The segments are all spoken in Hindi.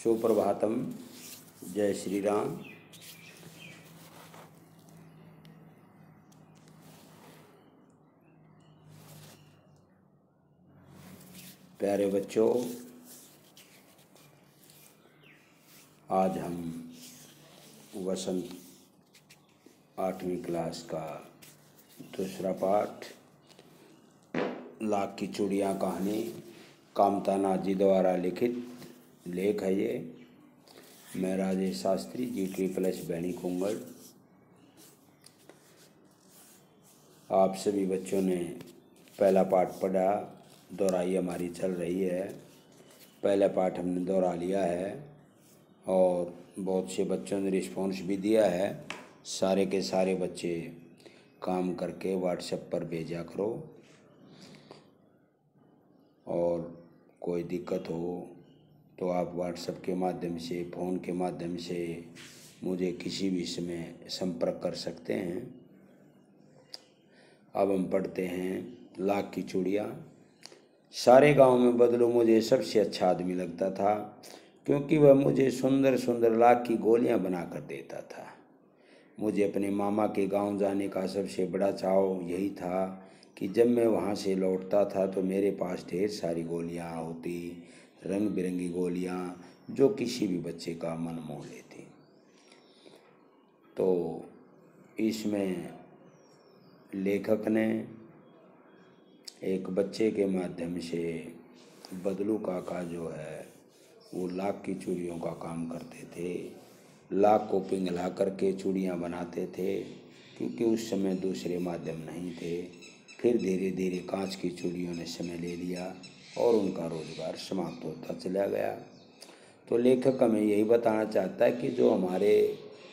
सुप्रभातम। जय श्री राम। प्यारे बच्चों, आज हम वसंत 8वीं क्लास का दूसरा पाठ लाख की चूड़ियाँ कहानी कामता नाथ जी द्वारा लिखित लेख है। ये मैं राजेश शास्त्री G++ बैनी कुंगल। आप सभी बच्चों ने पहला पाठ पढ़ा, दोहराई हमारी चल रही है। पहला पाठ हमने दोहरा लिया है और बहुत से बच्चों ने रिस्पॉन्स भी दिया है। सारे के सारे बच्चे काम करके व्हाट्सएप पर भेजा करो, और कोई दिक्कत हो तो आप व्हाट्सएप के माध्यम से, फ़ोन के माध्यम से मुझे किसी भी समय संपर्क कर सकते हैं। अब हम पढ़ते हैं लाख की चूड़ियाँ। सारे गांव में बदलू मुझे सबसे अच्छा आदमी लगता था, क्योंकि वह मुझे सुंदर सुंदर लाख की गोलियां बना कर देता था। मुझे अपने मामा के गांव जाने का सबसे बड़ा चाव यही था कि जब मैं वहां से लौटता था तो मेरे पास ढेर सारी गोलियां होती, रंग बिरंगी गोलियां जो किसी भी बच्चे का मन मोह लेती। तो इसमें लेखक ने एक बच्चे के माध्यम से बदलू काका जो है वो लाख की चूड़ियों का काम करते थे। लाख को पिघला करके चूड़ियाँ बनाते थे, क्योंकि उस समय दूसरे माध्यम नहीं थे। फिर धीरे धीरे कांच की चूड़ियों ने समय ले लिया और उनका रोजगार समाप्त होता चला गया। तो लेखक हमें यही बताना चाहता है कि जो हमारे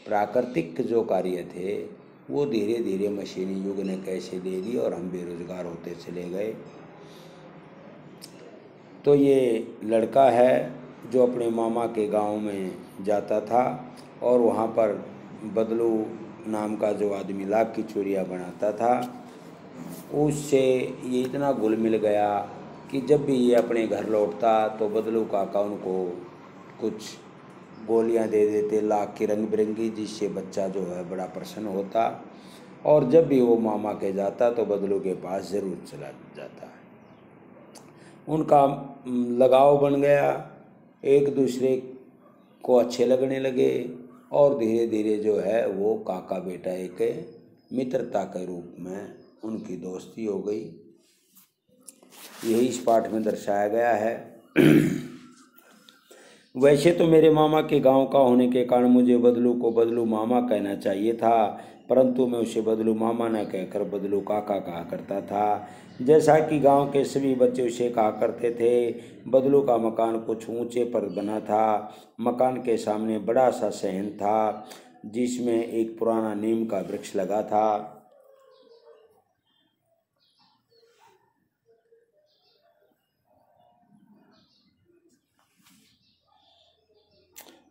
प्राकृतिक जो कार्य थे वो धीरे धीरे मशीनी युग ने कैसे ले ली और हम बेरोजगार होते चले गए। तो ये लड़का है जो अपने मामा के गांव में जाता था और वहाँ पर बदलू नाम का जो आदमी लाख की चूड़ियाँ बनाता था, उससे ये इतना घुल मिल गया कि जब भी ये अपने घर लौटता तो बदलू काका उनको कुछ गोलियां दे देते लाख की रंग बिरंगी, जिससे बच्चा जो है बड़ा प्रसन्न होता। और जब भी वो मामा के जाता तो बदलू के पास ज़रूर चला जाता। उनका लगाव बन गया, एक दूसरे को अच्छे लगने लगे और धीरे धीरे जो है वो काका बेटा एक मित्रता के रूप में उनकी दोस्ती हो गई। यही इस पाठ में दर्शाया गया है। वैसे तो मेरे मामा के गांव का होने के कारण मुझे बदलू को बदलू मामा कहना चाहिए था, परंतु मैं उसे बदलू मामा न कहकर बदलू काका कहा करता था। जैसा कि गांव के सभी बच्चे उसे कहा करते थे। बदलू का मकान कुछ ऊंचे पर बना था। मकान के सामने बड़ा सा सहन था, जिसमें एक पुराना नीम का वृक्ष लगा था।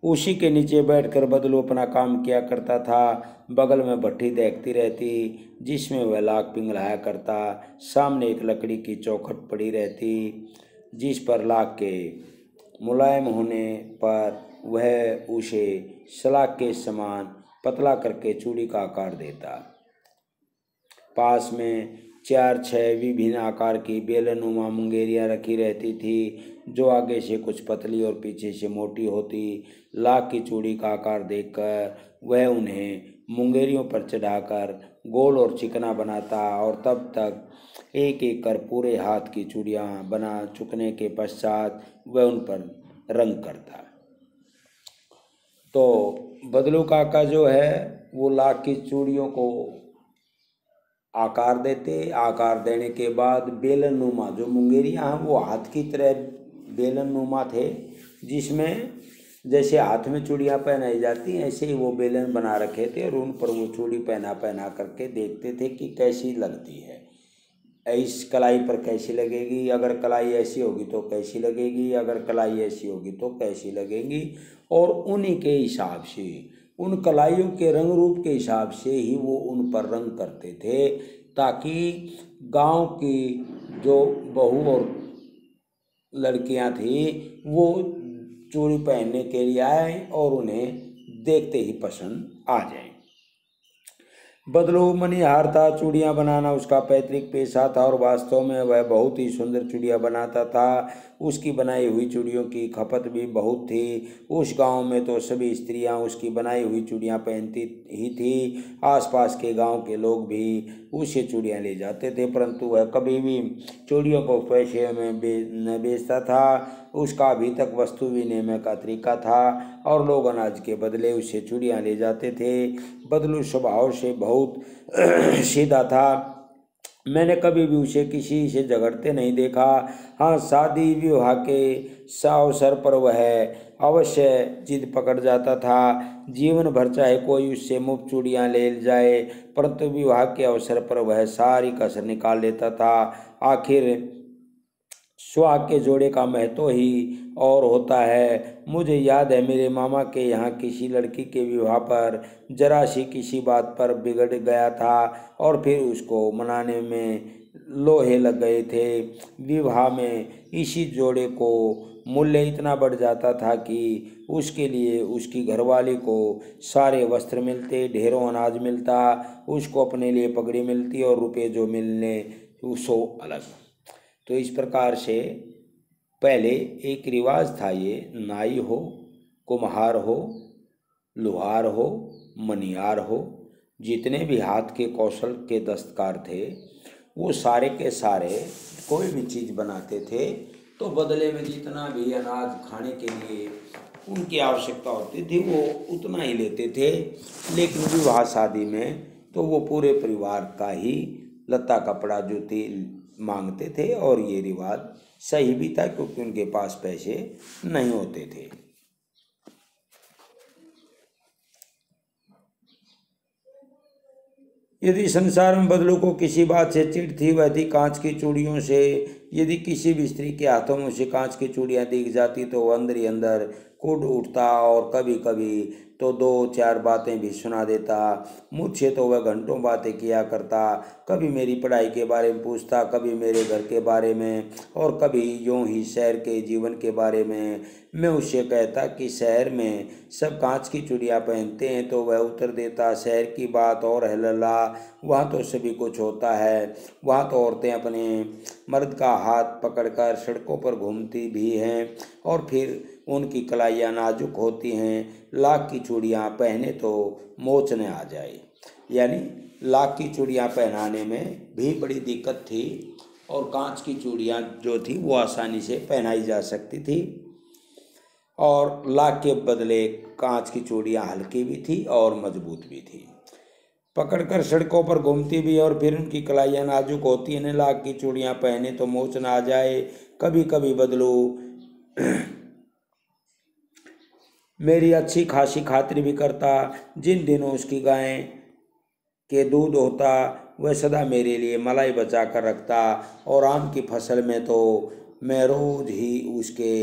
उसी के नीचे बैठकर बदलू अपना काम किया करता था। बगल में भट्ठी देखती रहती, जिसमें वह लाख पिघलाया करता। सामने एक लकड़ी की चौखट पड़ी रहती, जिस पर लाख के मुलायम होने पर वह उसे सलाख के समान पतला करके चूड़ी का आकार देता। पास में 4-6 विभिन्न आकार की बेलनुमा मुंगेरियाँ रखी रहती थी, जो आगे से कुछ पतली और पीछे से मोटी होती। लाख की चूड़ी का आकार देखकर वह उन्हें मुंगेरियों पर चढ़ाकर गोल और चिकना बनाता और तब तक एक एक कर पूरे हाथ की चूड़ियाँ बना चुकने के पश्चात वह उन पर रंग करता। तो बदलू काका जो है वो लाख की चूड़ियों को आकार देते। आकार देने के बाद बेलनुमा जो मुंगेरियाँ हैं वो हाथ की तरह बेलनुमा थे, जिसमें जैसे हाथ में चूड़ियाँ पहनाई जाती हैं ऐसे ही वो बेलन बना रखे थे और उन पर वो चूड़ी पहना पहना करके देखते थे कि कैसी लगती है, इस कलाई पर कैसी लगेगी, अगर कलाई ऐसी होगी तो कैसी लगेगी, अगर कलाई ऐसी होगी तो कैसी लगेगी। और उन्हीं के हिसाब से, उन कलाइयों के रंग रूप के हिसाब से ही वो उन पर रंग करते थे, ताकि गांव की जो बहू और लड़कियां थी वो चूड़ी पहनने के लिए आए और उन्हें देखते ही पसंद आ जाए। बदलू मणिहार था। चूड़ियाँ बनाना उसका पैतृक पेशा था और वास्तव में वह बहुत ही सुंदर चूड़ियाँ बनाता था। उसकी बनाई हुई चूड़ियों की खपत भी बहुत थी। उस गांव में तो सभी स्त्रियां उसकी बनाई हुई चूड़ियाँ पहनती ही थी। आसपास के गांव के लोग भी उससे चूड़ियाँ ले जाते थे, परंतु वह कभी भी चूड़ियों को पैसे में न बेचता था। उसका अभी तक वस्तु विनिमय का तरीका था और लोग अनाज के बदले उससे चूड़ियाँ ले जाते थे। बदलू स्वभाव से बहुत सीधा था। मैंने कभी भी उसे किसी से झगड़ते नहीं देखा। हाँ, शादी विवाह के अवसर पर वह अवश्य जिद पकड़ जाता था। जीवन भर चाहे कोई उससे मुफ्त चूड़ियाँ ले जाए, परंतु विवाह के अवसर पर वह सारी कसर निकाल लेता था। आखिर सुहाग के जोड़े का महत्व ही और होता है। मुझे याद है मेरे मामा के यहाँ किसी लड़की के विवाह पर जरा सी किसी बात पर बिगड़ गया था और फिर उसको मनाने में लोहे लग गए थे। विवाह में इसी जोड़े को मूल्य इतना बढ़ जाता था कि उसके लिए उसकी घरवाली को सारे वस्त्र मिलते, ढेरों अनाज मिलता, उसको अपने लिए पगड़ी मिलती और रुपये जो मिलने सो अलग। तो इस प्रकार से पहले एक रिवाज था, ये नाई हो, कुम्हार हो, लोहार हो, मनियार हो, जितने भी हाथ के कौशल के दस्तकार थे वो सारे के सारे कोई भी चीज़ बनाते थे तो बदले में जितना भी अनाज खाने के लिए उनकी आवश्यकता होती थी वो उतना ही लेते थे। लेकिन विवाह शादी में तो वो पूरे परिवार का ही लत्ता कपड़ा जूती मांगते थे और ये रिवाज सही भी था क्योंकि उनके पास पैसे नहीं होते थे। यदि संसार में बदलू को किसी बात से चिढ़ थी वह थी कांच की चूड़ियों से। यदि किसी भी स्त्री के हाथों में उसे कांच की चूड़ियाँ दिख जाती तो वह अंदर ही अंदर कूद उठता और कभी कभी तो दो चार बातें भी सुना देता। मुझसे तो वह घंटों बातें किया करता, कभी मेरी पढ़ाई के बारे में पूछता, कभी मेरे घर के बारे में और कभी यूं ही शहर के जीवन के बारे में। मैं उससे कहता कि शहर में सब कांच की चूड़ियाँ पहनते हैं तो वह उत्तर देता शहर की बात और है लल्ला, वहाँ तो सभी कुछ होता है। वहाँ तो औरतें अपने मर्द का हाथ पकड़कर सड़कों पर घूमती भी हैं और फिर उनकी कलाइयाँ नाजुक होती हैं। लाख की चूड़ियाँ पहने तो मोचने आ जाए, यानी लाख की चूड़ियाँ पहनाने में भी बड़ी दिक्कत थी और कांच की चूड़ियाँ जो थी वो आसानी से पहनाई जा सकती थी और लाख के बदले कांच की चूड़ियाँ हल्की भी थी और मजबूत भी थी। पकड़कर सड़कों पर घूमती भी और फिर उनकी कलाइयाँ नाजुक होती हैं। लाख की चूड़ियाँ पहने तो मोच ना आ जाए। कभी कभी बदलू मेरी अच्छी खासी खातिर भी करता। जिन दिनों उसकी गाय के दूध होता वह सदा मेरे लिए मलाई बचा कर रखता और आम की फसल में तो मैं रोज ही उसके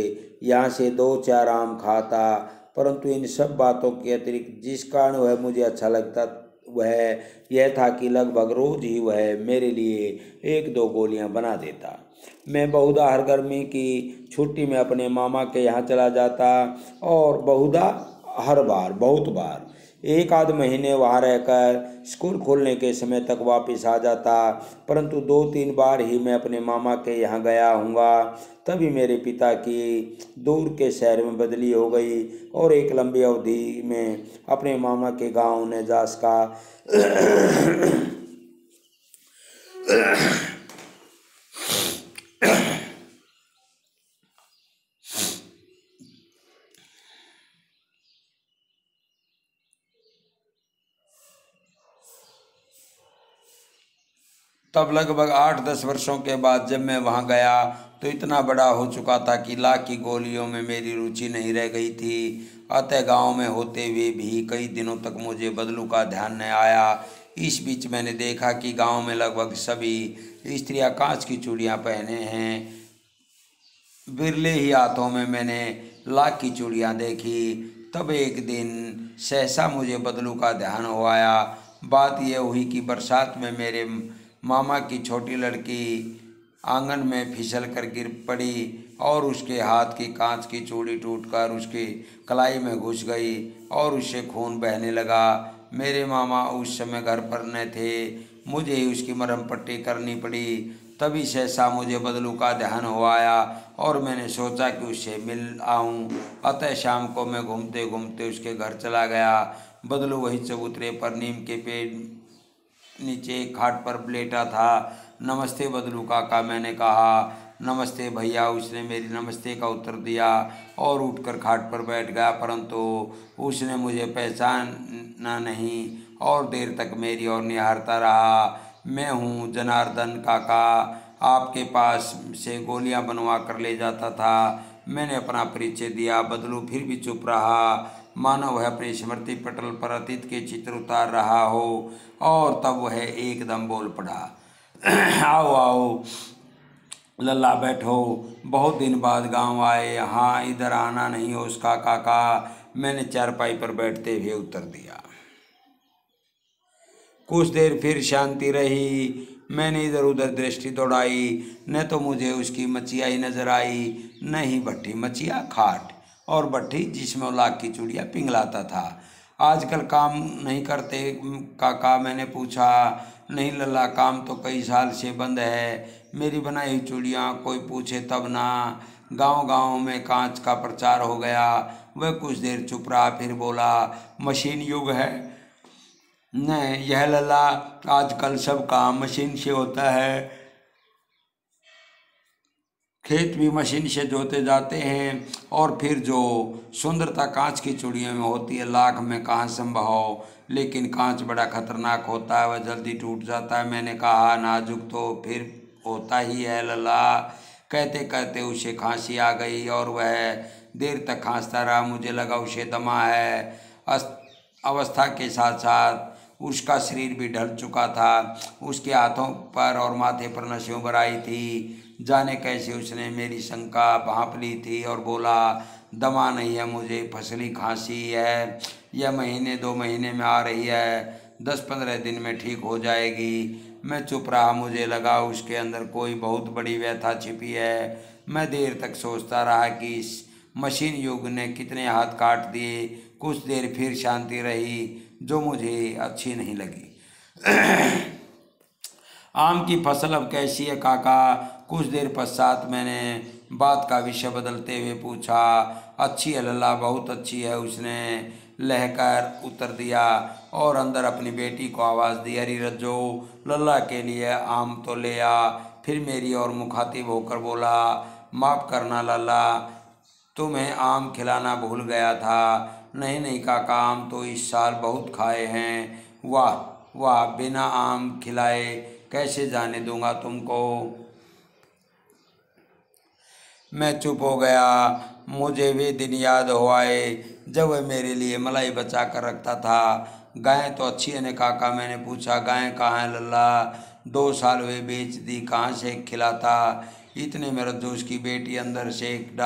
यहाँ से दो चार आम खाता। परंतु इन सब बातों के अतिरिक्त जिस कारण वह मुझे अच्छा लगता वह यह था कि लगभग रोज ही वह मेरे लिए एक दो गोलियां बना देता। मैं बहुधा हर गर्मी की छुट्टी में अपने मामा के यहाँ चला जाता और बहुधा हर बार बहुत बार एक आध महीने वहाँ रहकर स्कूल खोलने के समय तक वापस आ जाता। परंतु दो तीन बार ही मैं अपने मामा के यहाँ गया हूँगा। तभी मेरे पिता की दूर के शहर में बदली हो गई और एक लंबी अवधि में अपने मामा के गांव नेजास का तब लगभग 8-10 वर्षों के बाद जब मैं वहाँ गया तो इतना बड़ा हो चुका था कि लाख की गोलियों में मेरी रुचि नहीं रह गई थी। अतः गांव में होते हुए भी कई दिनों तक मुझे बदलू का ध्यान नहीं आया। इस बीच मैंने देखा कि गांव में लगभग सभी स्त्रियां कांच की चूड़ियां पहने हैं। बिरले ही हाथों में मैंने लाख की चूड़ियां देखी। तब एक दिन सहसा मुझे बदलू का ध्यान हो आया। बात यह हुई कि बरसात में मेरे मामा की छोटी लड़की आंगन में फिसल कर गिर पड़ी और उसके हाथ की कांच की चूड़ी टूटकर उसकी कलाई में घुस गई और उससे खून बहने लगा। मेरे मामा उस समय घर पर न थे, मुझे ही उसकी मरहम पट्टी करनी पड़ी। तभी सहसा मुझे बदलू का ध्यान हो आया और मैंने सोचा कि उससे मिल आऊं। अतः शाम को मैं घूमते घूमते उसके घर चला गया। बदलू वही चबूतरे पर नीम के पेड़ नीचे एक खाट पर लेटा था। नमस्ते बदलू काका, मैंने कहा। नमस्ते भैया, उसने मेरी नमस्ते का उत्तर दिया और उठकर खाट पर बैठ गया, परंतु उसने मुझे पहचाना नहीं और देर तक मेरी ओर निहारता रहा। मैं हूँ जनार्दन काका, आपके पास से गोलियां बनवा कर ले जाता था। मैंने अपना परिचय दिया। बदलू फिर भी चुप रहा, मानो वह अपनी स्मृति पटल पर अतीत के चित्र उतार रहा हो। और तब वह एकदम बोल पड़ा, आओ आओ लल्ला, बैठो। बहुत दिन बाद गांव आए, हाँ इधर आना नहीं हो उसका काका, मैंने चारपाई पर बैठते हुए उत्तर दिया। कुछ देर फिर शांति रही। मैंने इधर उधर दृष्टि दौड़ाई, न तो मुझे उसकी मचिया ही नजर आई, न ही भट्ठी। मचिया खाट और भट्ठी जिसमें लाख की चूड़ियाँ पिघलाता था। आजकल काम नहीं करते काका, मैंने पूछा। नहीं लल्ला, काम तो कई साल से बंद है। मेरी बनाई हुई चूड़ियाँ कोई पूछे तब ना। गांव गांव में कांच का प्रचार हो गया। वह कुछ देर चुप रहा, फिर बोला, मशीन युग है न यह लल्ला, आजकल सब काम मशीन से होता है। खेत भी मशीन से जोते जाते हैं और फिर जो सुंदरता कांच की चूड़ियों में होती है, लाख में कहाँ संभव। लेकिन कांच बड़ा खतरनाक होता है, वह जल्दी टूट जाता है। मैंने कहा, नाजुक तो फिर होता ही है लल्ला। कहते कहते उसे खांसी आ गई और वह देर तक खांसता रहा। मुझे लगा उसे दमा है। अवस्था के साथ साथ उसका शरीर भी ढल चुका था। उसके हाथों पर और माथे पर नसें उभर आई थी। जाने कैसे उसने मेरी शंका भांप ली थी और बोला, दमा नहीं है मुझे, फसली खांसी है। यह महीने 2 महीने में आ रही है, 10-15 दिन में ठीक हो जाएगी। मैं चुप रहा, मुझे लगा उसके अंदर कोई बहुत बड़ी व्यथा छिपी है। मैं देर तक सोचता रहा कि इस मशीन युग ने कितने हाथ काट दिए। कुछ देर फिर शांति रही जो मुझे अच्छी नहीं लगी। आम की फसल अब कैसी है काका? कुछ देर पश्चात मैंने बात का विषय बदलते हुए पूछा। अच्छी है लल्ला, बहुत अच्छी है, उसने लहकर उत्तर दिया और अंदर अपनी बेटी को आवाज़ दी, अरे रज्जो, लल्ला के लिए आम तो ले आ। फिर मेरी ओर मुखातिब होकर बोला, माफ़ करना लल्ला, तुम्हें आम खिलाना भूल गया था। नहीं नहीं काका, आम तो इस साल बहुत खाए हैं। वाह वाह, बिना आम खिलाए कैसे जाने दूंगा तुमको। मैं चुप हो गया। मुझे वे दिन याद हो आए जब वह मेरे लिए मलाई बचा कर रखता था। गाय तो अच्छी है ने काका? मैंने पूछा। गाय कहाँ है लल्ला? 2 साल हुए बेच दी, कहाँ से खिलाता। इतने में रज्जो उसकी बेटी अंदर से एक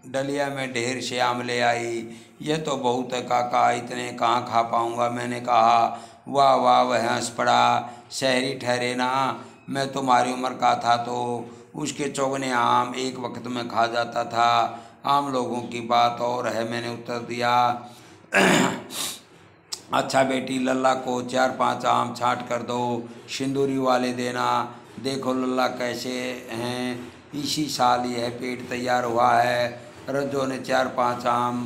डलिया में ढेर से आम ले आई। यह तो बहुत है काका, इतने कहाँ खा पाऊँगा। मैंने कहा। वाह वाह, वह हंस पड़ा। शहरी ठहरे ना, मैं तुम्हारी उम्र का था तो उसके चौगने आम एक वक्त में खा जाता था। आम लोगों की बात और है, मैंने उत्तर दिया। अच्छा बेटी, लल्ला को 4-5 आम छाँट कर दो, सिंदूरी वाले देना। देखो लल्ला कैसे हैं, इसी साल यह पेट तैयार हुआ है। रज्जो ने 4-5 आम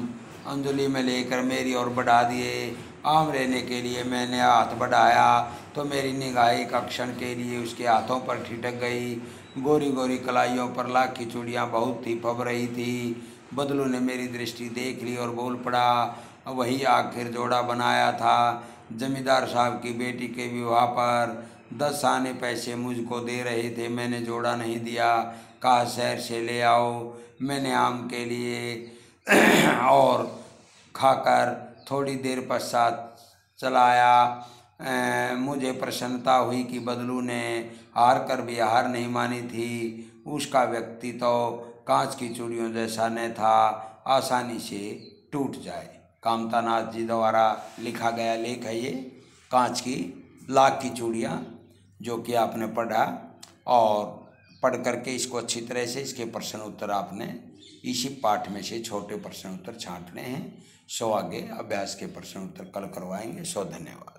अंजलि में लेकर मेरी ओर बढ़ा दिए। आम लेने के लिए मैंने हाथ बढ़ाया तो मेरी निगाह एक क्षण के लिए उसके हाथों पर ठिठक गई। गोरी गोरी कलाइयों पर लाख की चूड़ियाँ बहुत ही फब रही थी। बदलू ने मेरी दृष्टि देख ली और बोल पड़ा, वही आखिर जोड़ा बनाया था। जमींदार साहब की बेटी के विवाह पर 10 आने पैसे मुझको दे रहे थे, मैंने जोड़ा नहीं दिया। कहा शहर से ले आओ। मैंने आम के लिए और खाकर थोड़ी देर पश्चात चलाया। मुझे प्रसन्नता हुई कि बदलू ने हार कर भी हार नहीं मानी थी। उसका व्यक्ति तो कांच की चूड़ियों जैसा न था, आसानी से टूट जाए। कामता नाथ जी द्वारा लिखा गया लेख है ये, कांच की लाख की चूड़ियाँ। जो कि आपने पढ़ा, और पढ़ करके इसको अच्छी तरह से इसके प्रश्न उत्तर आपने इसी पाठ में से छोटे प्रश्न उत्तर छांटने हैं। सो आगे अभ्यास के प्रश्न उत्तर कल करवाएंगे। सो धन्यवाद।